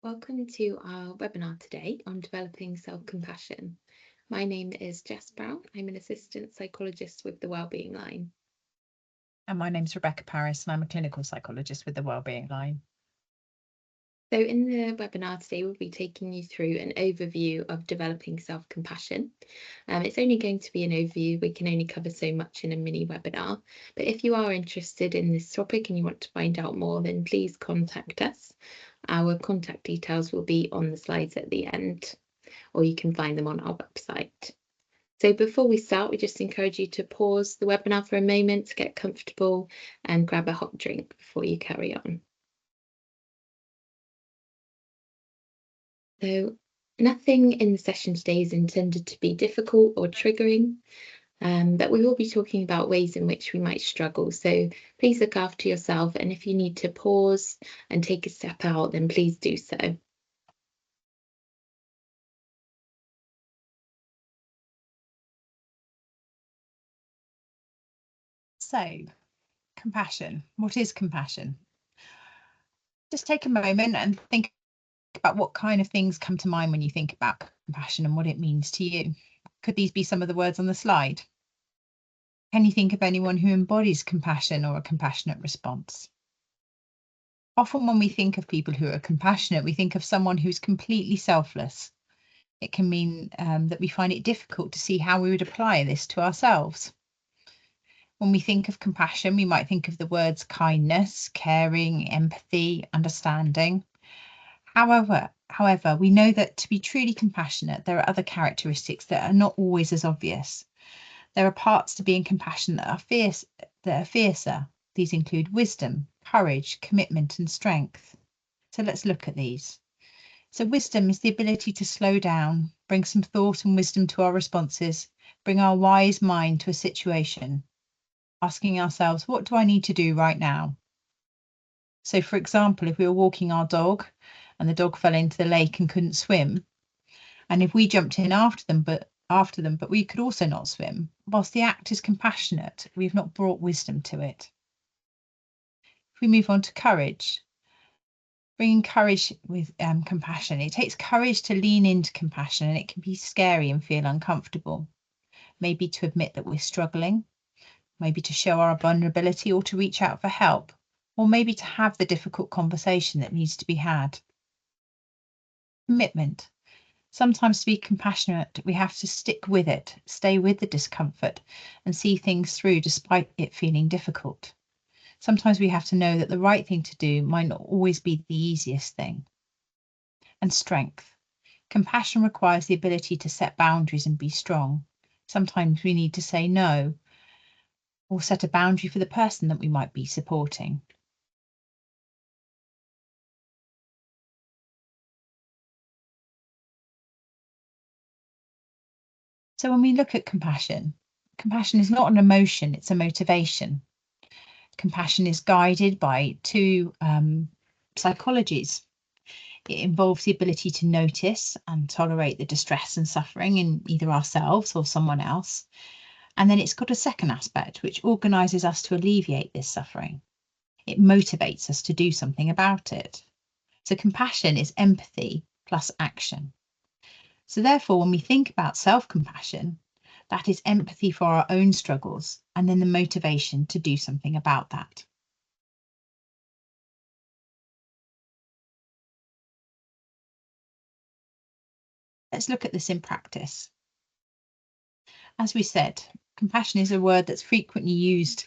Welcome to our webinar today on developing self-compassion. My name is Jess Brown. I'm an assistant psychologist with the Wellbeing Line. And my name's Rebecca Paris, and I'm a clinical psychologist with the Wellbeing Line. So in the webinar today, we'll be taking you through an overview of developing self-compassion. It's only going to be an overview. We can only cover so much in a mini webinar. But if you are interested in this topic and you want to find out more, then please contact us. Our contact details will be on the slides at the end, or you can find them on our website. So before we start, we just encourage you to pause the webinar for a moment to get comfortable and grab a hot drink before you carry on. So nothing in the session today is intended to be difficult or triggering, but we will be talking about ways in which we might struggle. So please look after yourself, and if you need to pause and take a step out, then please do so. So, compassion. What is compassion? Just take a moment and think about what kind of things come to mind when you think about compassion and what it means to you. Could these be some of the words on the slide? Can you think of anyone who embodies compassion or a compassionate response? Often when we think of people who are compassionate, we think of someone who's completely selfless. It can mean that we find it difficult to see how we would apply this to ourselves. When we think of compassion, we might think of the words kindness, caring, empathy, understanding. However, we know that to be truly compassionate, there are other characteristics that are not always as obvious. There are parts to being compassionate that are fiercer. These include wisdom, courage, commitment, and strength. So let's look at these. So wisdom is the ability to slow down, bring some thought and wisdom to our responses, bring our wise mind to a situation, asking ourselves, what do I need to do right now? So, for example, if we were walking our dog and the dog fell into the lake and couldn't swim, and if we jumped in after them, but we could also not swim, whilst the act is compassionate, we've not brought wisdom to it. If we move on to courage, bringing courage with compassion, it takes courage to lean into compassion, and it can be scary and feel uncomfortable. Maybe to admit that we're struggling, maybe to show our vulnerability or to reach out for help, or maybe to have the difficult conversation that needs to be had. Commitment. Sometimes to be compassionate, we have to stick with it, stay with the discomfort, and see things through despite it feeling difficult. Sometimes we have to know that the right thing to do might not always be the easiest thing. And strength. Compassion requires the ability to set boundaries and be strong. Sometimes we need to say no, or set a boundary for the person that we might be supporting. So when we look at compassion, compassion is not an emotion, it's a motivation. Compassion is guided by two psychologies. It involves the ability to notice and tolerate the distress and suffering in either ourselves or someone else. And then it's got a second aspect, which organises us to alleviate this suffering. It motivates us to do something about it. So compassion is empathy plus action. So therefore, when we think about self-compassion, that is empathy for our own struggles and then the motivation to do something about that. Let's look at this in practice. As we said, compassion is a word that's frequently used,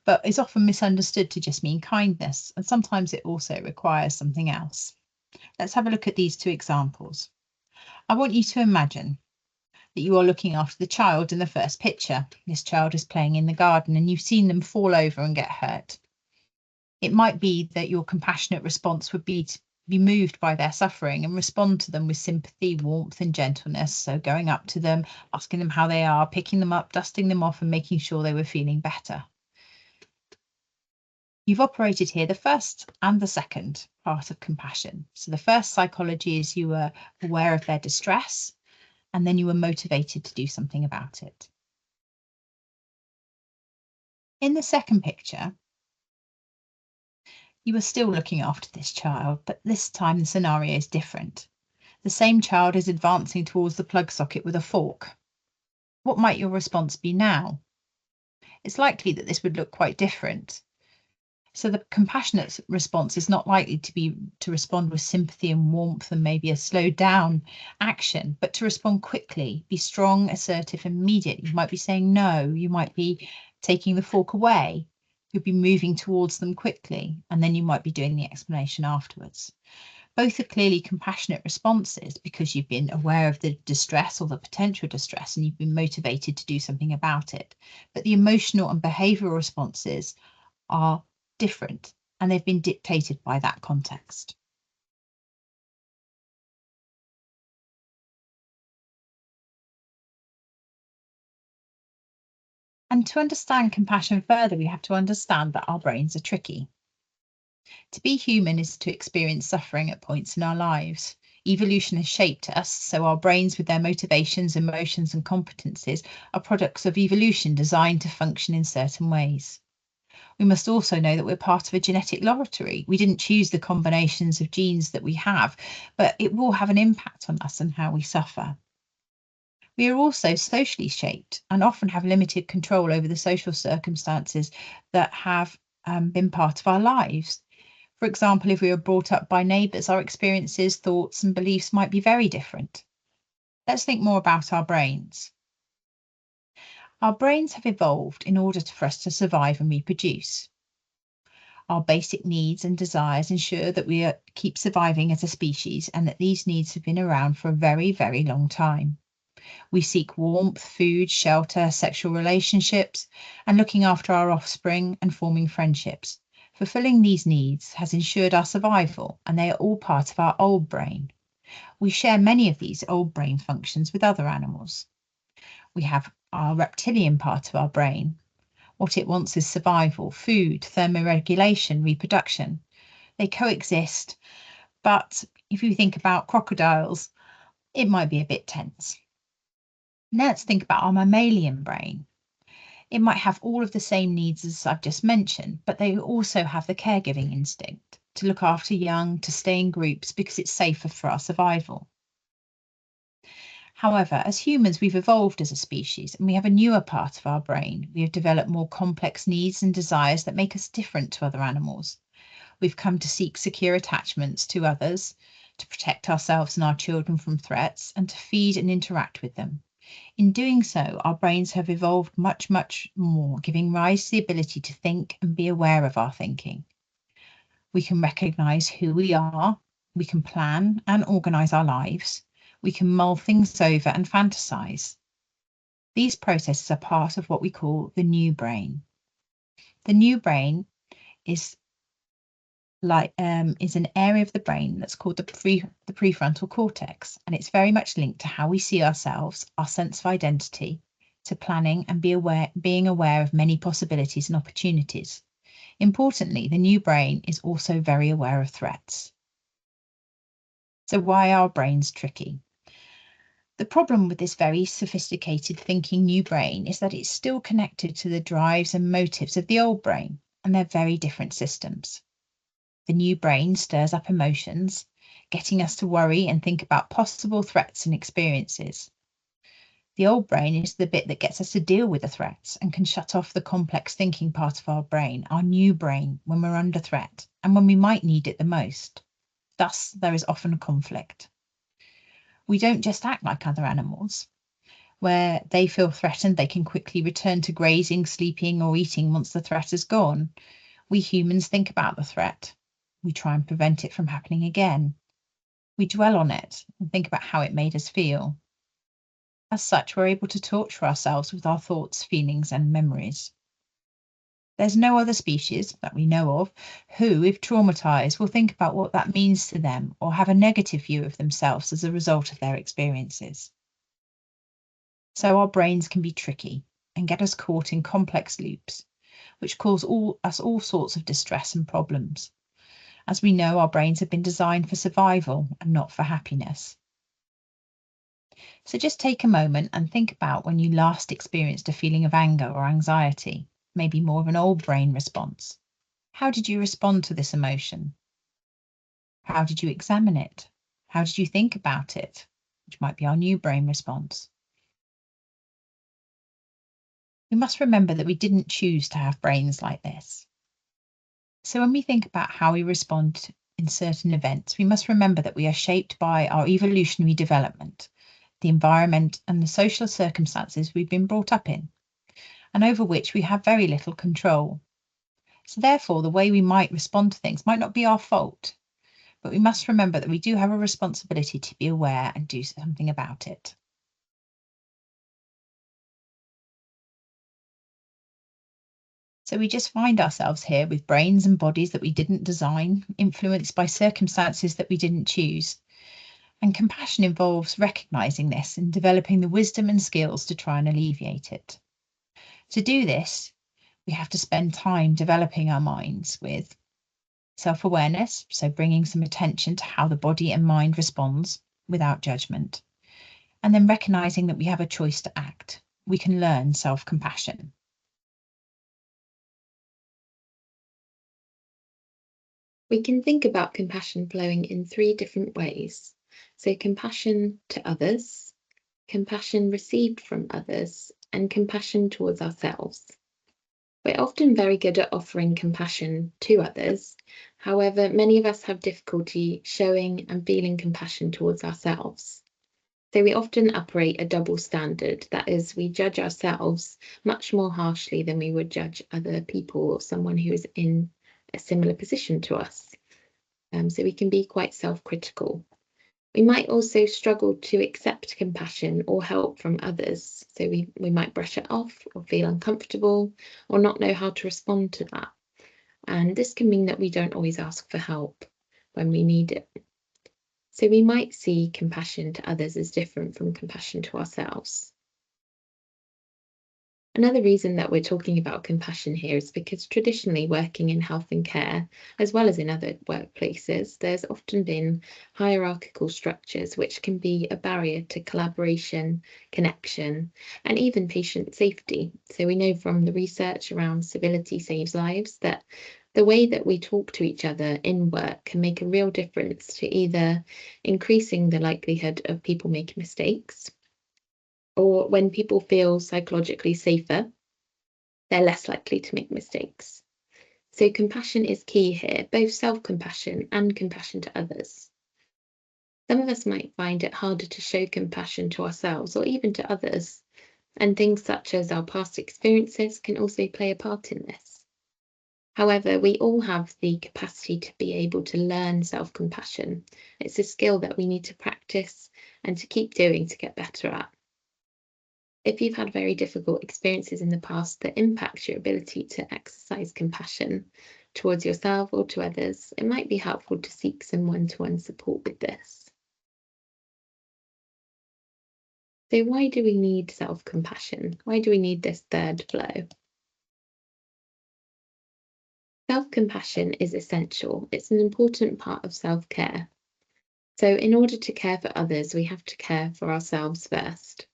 but is often misunderstood to just mean kindness, and sometimes it also requires something else. Let's have a look at these two examples. I want you to imagine that you are looking after the child in the first picture. This child is playing in the garden and you've seen them fall over and get hurt. It might be that your compassionate response would be to be moved by their suffering and respond to them with sympathy, warmth, and gentleness. So going up to them, asking them how they are, picking them up, dusting them off, and making sure they were feeling better. You've operated here the first and the second part of compassion. So the first psychology is you were aware of their distress, and then you were motivated to do something about it. In the second picture, You are still looking after this child, but this time the scenario is different. The same child is advancing towards the plug socket with a fork. What might your response be now? It's likely that this would look quite different. So the compassionate response is not likely to respond with sympathy and warmth and maybe a slowed down action, but to respond quickly, be strong, assertive, and immediate. You might be saying no, you might be taking the fork away, you'll be moving towards them quickly, and then you might be doing the explanation afterwards. Both are clearly compassionate responses because you've been aware of the distress or the potential distress and you've been motivated to do something about it. But the emotional and behavioural responses are different and they've been dictated by that context. And to understand compassion further, we have to understand that our brains are tricky. To be human is to experience suffering at points in our lives. Evolution has shaped us, so our brains, with their motivations, emotions, and competencies, are products of evolution designed to function in certain ways. We must also know that we're part of a genetic lottery. We didn't choose the combinations of genes that we have, but it will have an impact on us and how we suffer. We are also socially shaped and often have limited control over the social circumstances that have been part of our lives. For example, if we were brought up by neighbours, our experiences, thoughts, and beliefs might be very different. Let's think more about our brains. Our brains have evolved in order for us to survive and reproduce. Our basic needs and desires ensure that we keep surviving as a species and that these needs have been around for a very, very long time. We seek warmth, food, shelter, sexual relationships, and looking after our offspring and forming friendships. Fulfilling these needs has ensured our survival, and they are all part of our old brain. We share many of these old brain functions with other animals. We have our reptilian part of our brain. What it wants is survival, food, thermoregulation, reproduction. They coexist, but if you think about crocodiles, it might be a bit tense. Now let's think about our mammalian brain. It might have all of the same needs as I've just mentioned, but they also have the caregiving instinct to look after young, to stay in groups because it's safer for our survival. However, as humans, we've evolved as a species and we have a newer part of our brain. We have developed more complex needs and desires that make us different to other animals. We've come to seek secure attachments to others, to protect ourselves and our children from threats, and to feed and interact with them. In doing so, our brains have evolved much, much more, giving rise to the ability to think and be aware of our thinking. We can recognise who we are, we can plan and organise our lives, we can mull things over and fantasise. These processes are part of what we call the new brain. The new brain is an area of the brain that's called the prefrontal cortex, and it's very much linked to how we see ourselves, our sense of identity, to planning and being aware of many possibilities and opportunities. Importantly, the new brain is also very aware of threats. So why are brains tricky? The problem with this very sophisticated thinking new brain is that it's still connected to the drives and motives of the old brain, and they're very different systems. The new brain stirs up emotions, getting us to worry and think about possible threats and experiences. The old brain is the bit that gets us to deal with the threats and can shut off the complex thinking part of our brain, our new brain, when we're under threat and when we might need it the most. Thus, there is often conflict. We don't just act like other animals. Where they feel threatened, they can quickly return to grazing, sleeping, or eating once the threat is gone. We humans think about the threat. We try and prevent it from happening again. We dwell on it and think about how it made us feel. As such, we're able to torture ourselves with our thoughts, feelings, and memories. There's no other species that we know of who, if traumatized, will think about what that means to them or have a negative view of themselves as a result of their experiences. So our brains can be tricky and get us caught in complex loops, which cause us all sorts of distress and problems. As we know, our brains have been designed for survival and not for happiness. So just take a moment and think about when you last experienced a feeling of anger or anxiety, maybe more of an old brain response. How did you respond to this emotion? How did you examine it? How did you think about it? Which might be our new brain response. We must remember that we didn't choose to have brains like this. So when we think about how we respond in certain events, we must remember that we are shaped by our evolutionary development, the environment and the social circumstances we've been brought up in, and over which we have very little control. So therefore, the way we might respond to things might not be our fault, but we must remember that we do have a responsibility to be aware and do something about it. So we just find ourselves here with brains and bodies that we didn't design, influenced by circumstances that we didn't choose. And compassion involves recognizing this and developing the wisdom and skills to try and alleviate it. To do this, we have to spend time developing our minds with self-awareness, so bringing some attention to how the body and mind responds without judgment, and then recognizing that we have a choice to act. We can learn self-compassion. We can think about compassion flowing in 3 different ways. So compassion to others, compassion received from others, and compassion towards ourselves. We're often very good at offering compassion to others. However, many of us have difficulty showing and feeling compassion towards ourselves. So we often operate a double standard. That is, we judge ourselves much more harshly than we would judge other people or someone who is in a similar position to us. So we can be quite self-critical. We might also struggle to accept compassion or help from others. So we might brush it off or feel uncomfortable or not know how to respond to that. And this can mean that we don't always ask for help when we need it. So we might see compassion to others as different from compassion to ourselves. Another reason that we're talking about compassion here is because traditionally working in health and care, as well as in other workplaces, there's often been hierarchical structures which can be a barrier to collaboration, connection, and even patient safety. So we know from the research around civility saves lives that the way that we talk to each other in work can make a real difference to either increasing the likelihood of people making mistakes, or when people feel psychologically safer, they're less likely to make mistakes. So compassion is key here, both self-compassion and compassion to others. Some of us might find it harder to show compassion to ourselves or even to others, and things such as our past experiences can also play a part in this. However, we all have the capacity to be able to learn self-compassion. It's a skill that we need to practice and to keep doing to get better at. If you've had very difficult experiences in the past that impact your ability to exercise compassion towards yourself or to others, it might be helpful to seek some one-to-one support with this. So why do we need self-compassion? Why do we need this third flow? Self-compassion is essential. It's an important part of self-care. So in order to care for others, we have to care for ourselves first.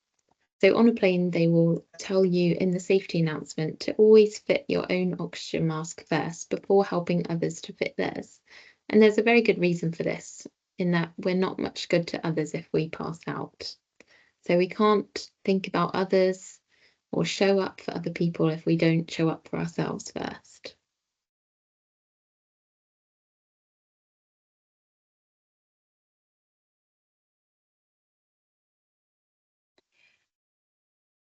So on a plane, they will tell you in the safety announcement to always fit your own oxygen mask first before helping others to fit theirs. And there's a very good reason for this, in that we're not much good to others if we pass out. So we can't think about others or show up for other people if we don't show up for ourselves first.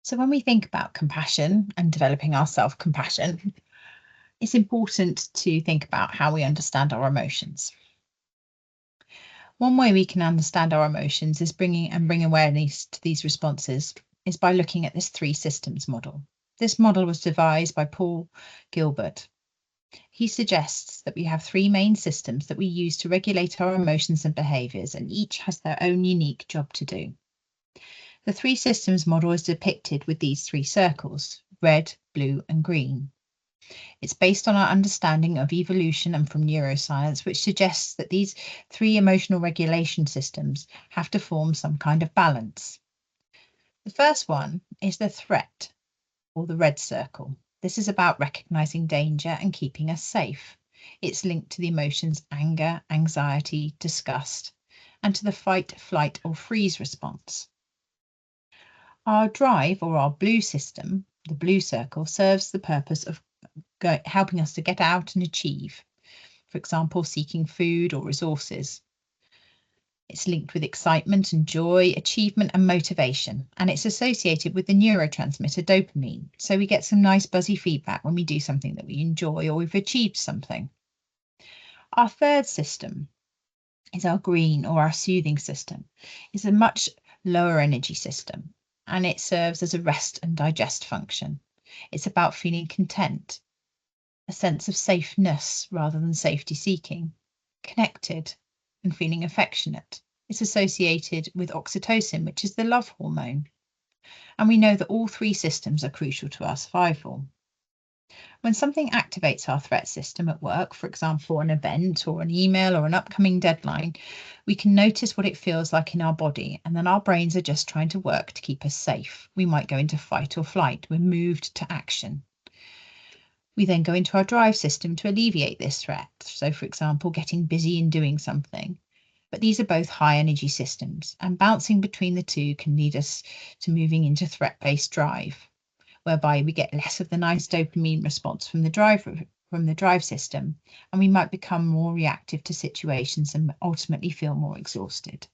So when we think about compassion and developing our self-compassion, it's important to think about how we understand our emotions. One way we can understand our emotions is bring awareness to these responses is by looking at this 3 systems model. This model was devised by Paul Gilbert. He suggests that we have 3 main systems that we use to regulate our emotions and behaviours, and each has their own unique job to do. The 3 systems model is depicted with these 3 circles, red, blue and green. It's based on our understanding of evolution and from neuroscience, which suggests that these 3 emotional regulation systems have to form some kind of balance. The first one is the threat, or the red circle. This is about recognizing danger and keeping us safe. It's linked to the emotions anger, anxiety, disgust, and to the fight, flight, or freeze response. Our drive, or our blue system, the blue circle, serves the purpose of helping us to get out and achieve. For example, seeking food or resources. It's linked with excitement and joy, achievement and motivation, and it's associated with the neurotransmitter dopamine. So we get some nice buzzy feedback when we do something that we enjoy or we've achieved something. Our third system is our green, or our soothing system. It's a much lower energy system, and it serves as a rest and digest function. It's about feeling content, a sense of safeness rather than safety seeking, connected, and feeling affectionate. It's associated with oxytocin, which is the love hormone. And we know that all three systems are crucial to our survival. When something activates our threat system at work, for example, an event or an email or an upcoming deadline, we can notice what it feels like in our body, and then our brains are just trying to work to keep us safe. We might go into fight or flight. We're moved to action. We then go into our drive system to alleviate this threat. So, for example, getting busy and doing something. But these are both high energy systems, and bouncing between the two can lead us to moving into threat-based drive, whereby we get less of the nice dopamine response from the drive system, and we might become more reactive to situations and ultimately feel more exhausted.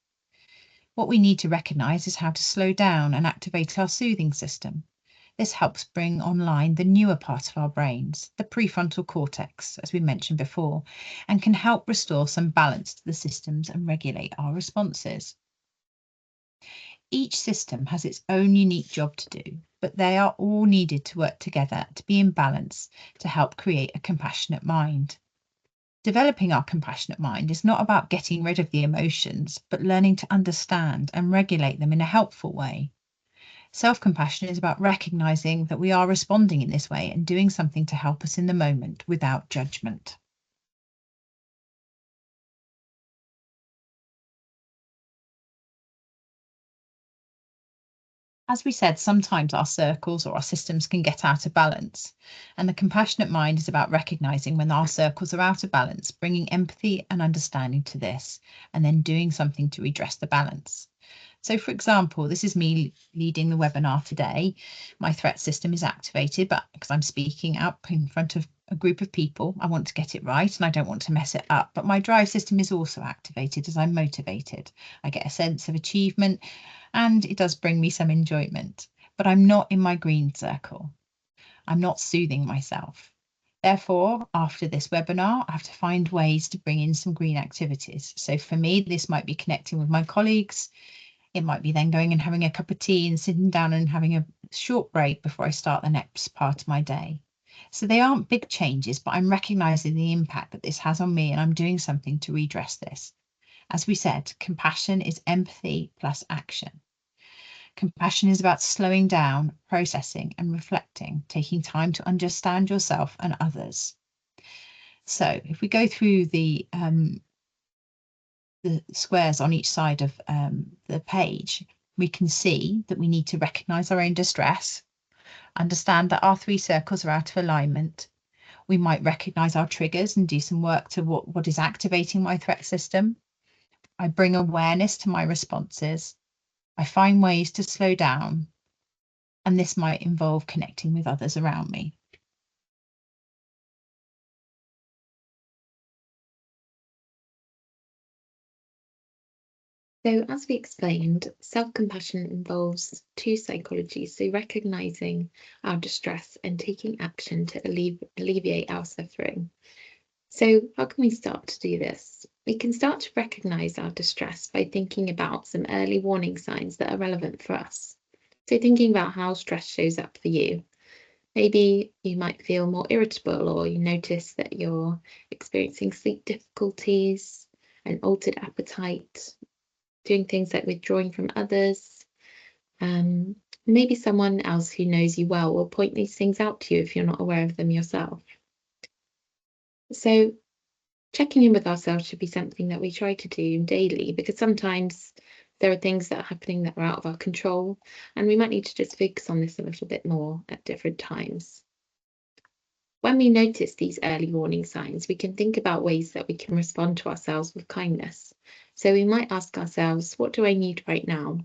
What we need to recognize is how to slow down and activate our soothing system. This helps bring online the newer part of our brains, the prefrontal cortex, as we mentioned before, and can help restore some balance to the systems and regulate our responses. Each system has its own unique job to do, but they are all needed to work together to be in balance to help create a compassionate mind. Developing our compassionate mind is not about getting rid of the emotions, but learning to understand and regulate them in a helpful way. Self-compassion is about recognizing that we are responding in this way and doing something to help us in the moment without judgment. As we said, sometimes our circles or our systems can get out of balance, and the compassionate mind is about recognizing when our circles are out of balance, bringing empathy and understanding to this, and then doing something to redress the balance. So, for example, this is me leading the webinar today. My threat system is activated, but because I'm speaking up in front of a group of people, I want to get it right and I don't want to mess it up. But my drive system is also activated as I'm motivated. I get a sense of achievement and it does bring me some enjoyment. But I'm not in my green circle. I'm not soothing myself. Therefore, after this webinar, I have to find ways to bring in some green activities. So for me, this might be connecting with my colleagues. It might be then going and having a cup of tea and sitting down and having a short break before I start the next part of my day. So they aren't big changes, but I'm recognizing the impact that this has on me and I'm doing something to redress this. As we said, compassion is empathy plus action. Compassion is about slowing down, processing and reflecting, taking time to understand yourself and others. So if we go through the squares on each side of the page, we can see that we need to recognize our own distress, understand that our three circles are out of alignment. We might recognize our triggers and do some work to what is activating my threat system. I bring awareness to my responses. I find ways to slow down, and this might involve connecting with others around me. So, as we explained, self-compassion involves two psychologies. So, recognizing our distress and taking action to alleviate our suffering. So, how can we start to do this? We can start to recognize our distress by thinking about some early warning signs that are relevant for us. So, thinking about how stress shows up for you. Maybe you might feel more irritable, or you notice that you're experiencing sleep difficulties, an altered appetite, doing things like withdrawing from others. Maybe someone else who knows you well will point these things out to you if you're not aware of them yourself. So checking in with ourselves should be something that we try to do daily, because sometimes there are things that are happening that are out of our control, and we might need to just focus on this a little bit more at different times. When we notice these early warning signs, we can think about ways that we can respond to ourselves with kindness. So we might ask ourselves, what do I need right now?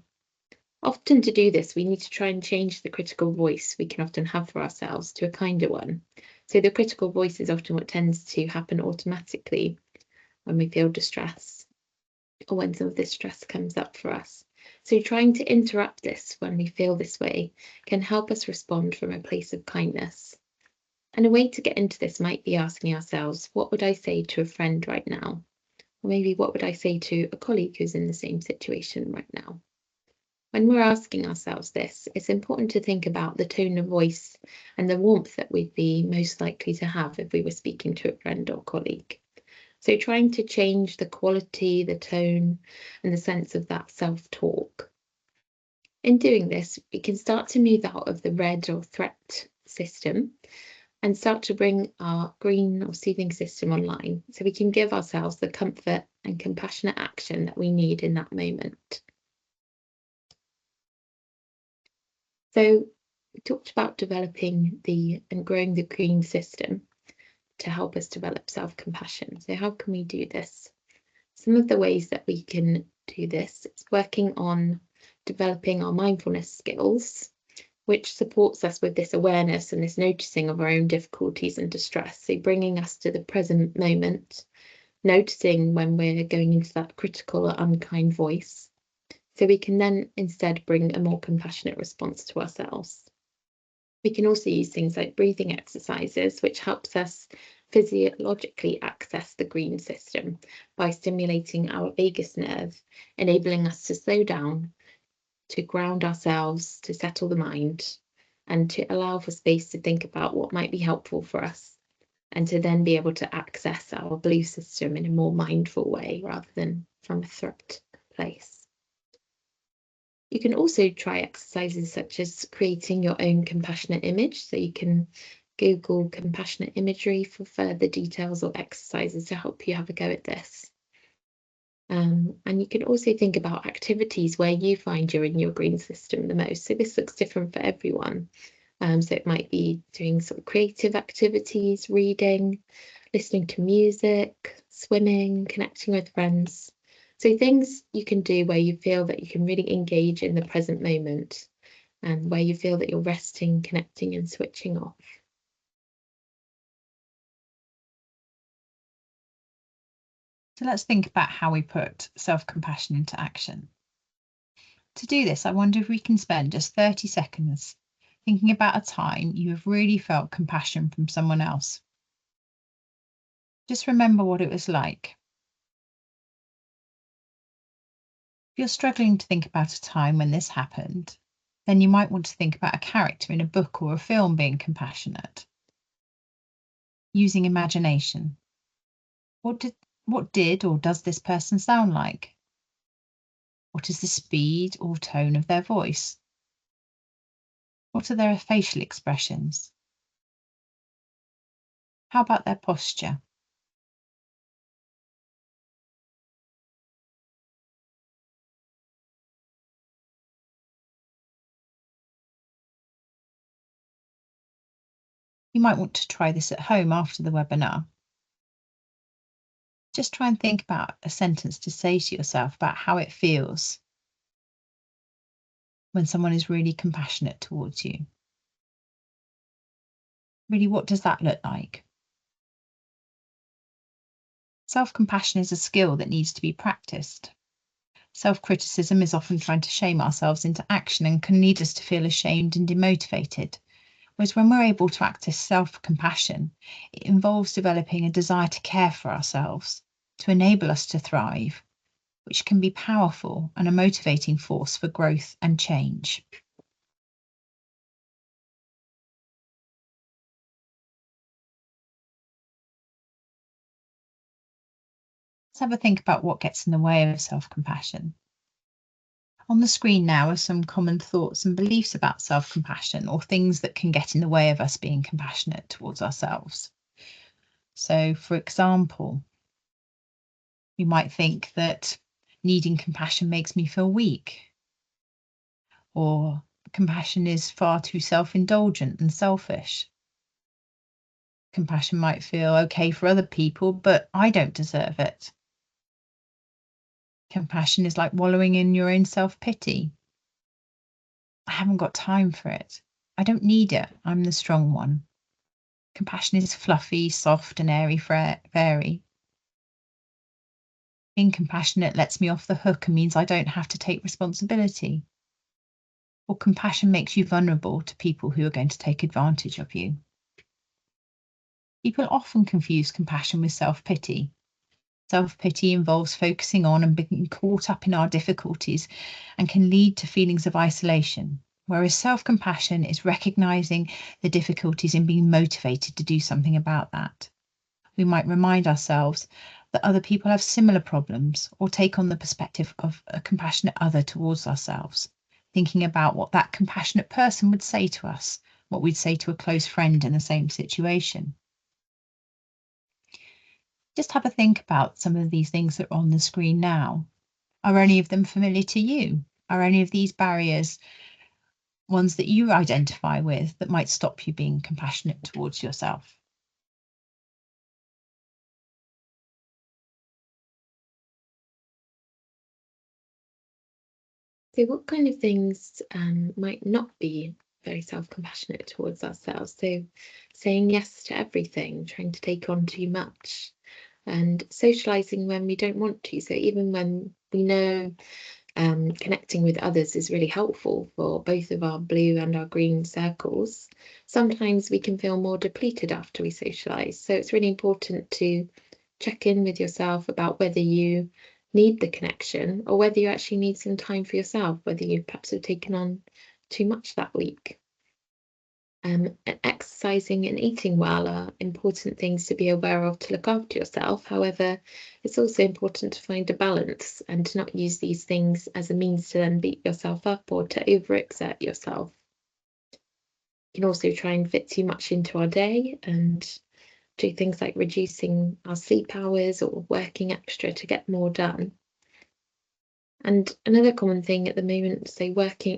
Often to do this, we need to try and change the critical voice we can often have for ourselves to a kinder one. So the critical voice is often what tends to happen automatically when we feel distress or when some of this stress comes up for us. So trying to interrupt this when we feel this way can help us respond from a place of kindness. And a way to get into this might be asking ourselves, what would I say to a friend right now? Or maybe what would I say to a colleague who's in the same situation right now? When we're asking ourselves this, it's important to think about the tone of voice and the warmth that we'd be most likely to have if we were speaking to a friend or colleague. So trying to change the quality, the tone, and the sense of that self-talk. In doing this, we can start to move out of the red or threat system and start to bring our green or soothing system online, so we can give ourselves the comfort and compassionate action that we need in that moment. So we talked about developing and growing the green system to help us develop self-compassion. So how can we do this? Some of the ways that we can do this is working on developing our mindfulness skills, which supports us with this awareness and this noticing of our own difficulties and distress. So bringing us to the present moment, noticing when we're going into that critical or unkind voice, so we can then instead bring a more compassionate response to ourselves. We can also use things like breathing exercises, which helps us physiologically access the green system by stimulating our vagus nerve, enabling us to slow down, to ground ourselves, to settle the mind, and to allow for space to think about what might be helpful for us, and to then be able to access our blue system in a more mindful way rather than from a threat place. You can also try exercises such as creating your own compassionate image. So you can Google compassionate imagery for further details or exercises to help you have a go at this. And you can also think about activities where you find you're in your green system the most. So this looks different for everyone. So it might be doing sort of creative activities, reading, listening to music, swimming, connecting with friends. So things you can do where you feel that you can really engage in the present moment and where you feel that you're resting, connecting and switching off. So let's think about how we put self-compassion into action. To do this, I wonder if we can spend just 30 seconds thinking about a time you have really felt compassion from someone else. Just remember what it was like. If you're struggling to think about a time when this happened, then you might want to think about a character in a book or a film being compassionate. Using imagination. What did or does this person sound like? What is the speed or tone of their voice? What are their facial expressions? How about their posture? You might want to try this at home after the webinar. Just try and think about a sentence to say to yourself about how it feels when someone is really compassionate towards you. Really, what does that look like? Self-compassion is a skill that needs to be practiced. Self-criticism is often trying to shame ourselves into action and can lead us to feel ashamed and demotivated. Whereas when we're able to practice self-compassion, it involves developing a desire to care for ourselves, to enable us to thrive, which can be powerful and a motivating force for growth and change. Let's have a think about what gets in the way of self-compassion. On the screen now are some common thoughts and beliefs about self-compassion, or things that can get in the way of us being compassionate towards ourselves. So, for example, you might think that needing compassion makes me feel weak, or compassion is far too self-indulgent and selfish. Compassion might feel okay for other people, but I don't deserve it. Compassion is like wallowing in your own self-pity. I haven't got time for it. I don't need it. I'm the strong one. Compassion is fluffy, soft, and airy fairy. Being compassionate lets me off the hook and means I don't have to take responsibility. Or compassion makes you vulnerable to people who are going to take advantage of you. People often confuse compassion with self-pity. Self-pity involves focusing on and being caught up in our difficulties and can lead to feelings of isolation, whereas self-compassion is recognizing the difficulties and being motivated to do something about that. We might remind ourselves that other people have similar problems or take on the perspective of a compassionate other towards ourselves, thinking about what that compassionate person would say to us, what we'd say to a close friend in the same situation. Just have a think about some of these things that are on the screen now. Are any of them familiar to you? Are any of these barriers ones that you identify with that might stop you being compassionate towards yourself? So what kind of things might not be very self-compassionate towards ourselves? So saying yes to everything, trying to take on too much, and socializing when we don't want to. So even when we know connecting with others is really helpful for both of our blue and our green circles, sometimes we can feel more depleted after we socialize. So it's really important to check in with yourself about whether you need the connection or whether you actually need some time for yourself, whether you perhaps have taken on too much that week. Exercising and eating well are important things to be aware of to look after yourself. However, it's also important to find a balance and to not use these things as a means to then beat yourself up or to overexert yourself. You can also try and fit too much into our day and do things like reducing our sleep hours or working extra to get more done. And another common thing at the moment, say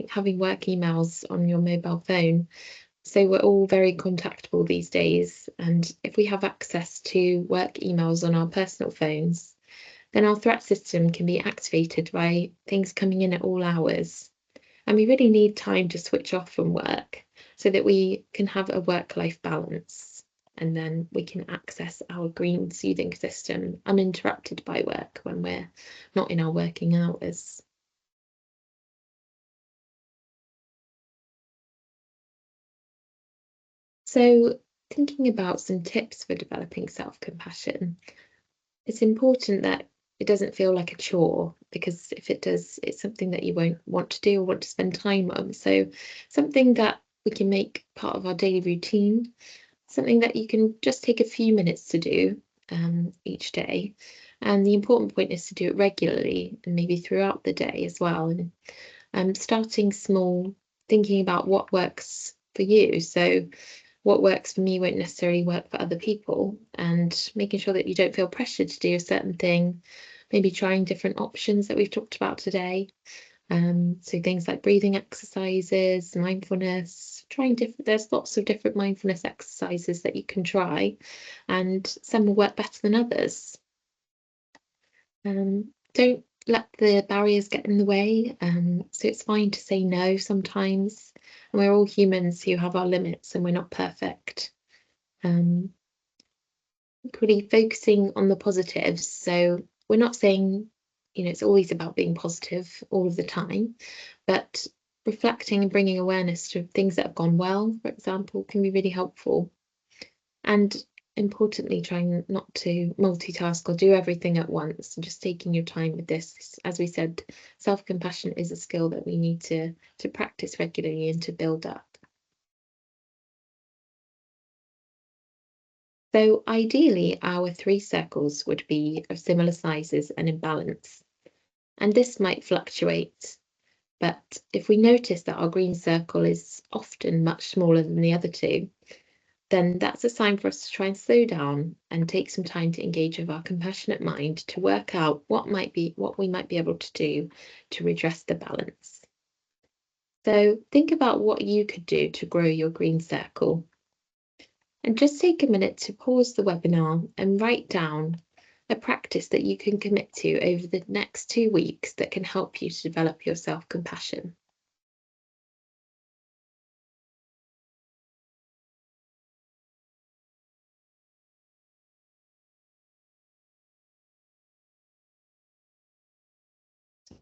having work emails on your mobile phone. So we're all very contactable these days, and if we have access to work emails on our personal phones, then our threat system can be activated by things coming in at all hours. And we really need time to switch off from work so that we can have a work-life balance, and then we can access our green soothing system uninterrupted by work when we're not in our working hours. So thinking about some tips for developing self-compassion, it's important that it doesn't feel like a chore, because if it does, it's something that you won't want to do or want to spend time on. So something that we can make part of our daily routine, something that you can just take a few minutes to do each day. And the important point is to do it regularly and maybe throughout the day as well. And starting small, thinking about what works for you. So what works for me won't necessarily work for other people, and making sure that you don't feel pressured to do a certain thing, maybe trying different options that we've talked about today. So things like breathing exercises, mindfulness, there's lots of different mindfulness exercises that you can try, and some will work better than others. Don't let the barriers get in the way. So it's fine to say no sometimes. And we're all humans who have our limits and we're not perfect. Really focusing on the positives. So we're not saying, it's always about being positive all of the time, but reflecting and bringing awareness to things that have gone well, for example, can be really helpful. And importantly, trying not to multitask or do everything at once, and just taking your time with this. As we said, self-compassion is a skill that we need to practice regularly and to build up. So ideally, our 3 circles would be of similar sizes and in balance. And this might fluctuate, but if we notice that our green circle is often much smaller than the other 2, then that's a sign for us to try and slow down and take some time to engage with our compassionate mind to work out what we might be able to do to redress the balance. So think about what you could do to grow your green circle. And just take a minute to pause the webinar and write down a practice that you can commit to over the next 2 weeks that can help you to develop your self-compassion.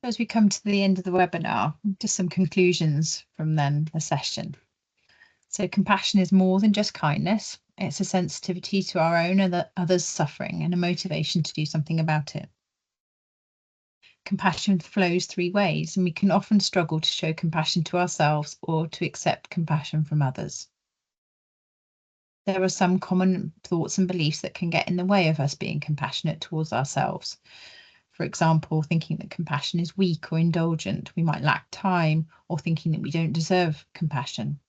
As we come to the end of the webinar, just some conclusions from then the session. So compassion is more than just kindness. It's a sensitivity to our own and others' suffering and a motivation to do something about it. Compassion flows 3 ways, and we can often struggle to show compassion to ourselves or to accept compassion from others. There are some common thoughts and beliefs that can get in the way of us being compassionate towards ourselves. For example, thinking that compassion is weak or indulgent, we might lack time, or thinking that we don't deserve compassion.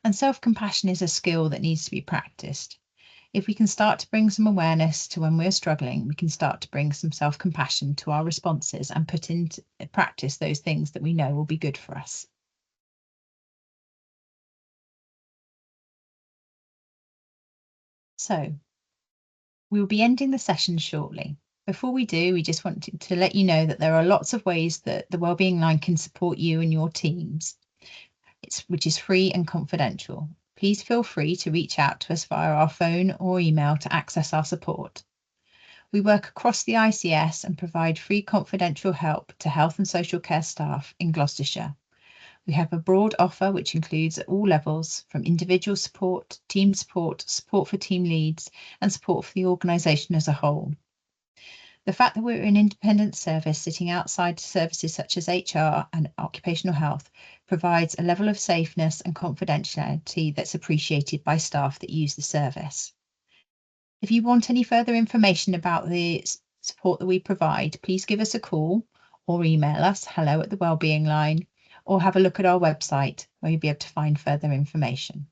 And self-compassion is a skill that needs to be practiced. If we can start to bring some awareness to when we're struggling, we can start to bring some self-compassion to our responses and put into practice those things that we know will be good for us. So we will be ending the session shortly. Before we do, we just wanted to let you know that there are lots of ways that the Wellbeing Line can support you and your teams, which is free and confidential. Please feel free to reach out to us via our phone or email to access our support. We work across the ICS and provide free confidential help to health and social care staff in Gloucestershire. We have a broad offer which includes at all levels, from individual support, team support, support for team leads, and support for the organisation as a whole. The fact that we're an independent service sitting outside services such as HR and occupational health provides a level of safeness and confidentiality that's appreciated by staff that use the service. If you want any further information about the support that we provide, please give us a call or email us hello@thewellbeing line, or have a look at our website where you'll be able to find further information.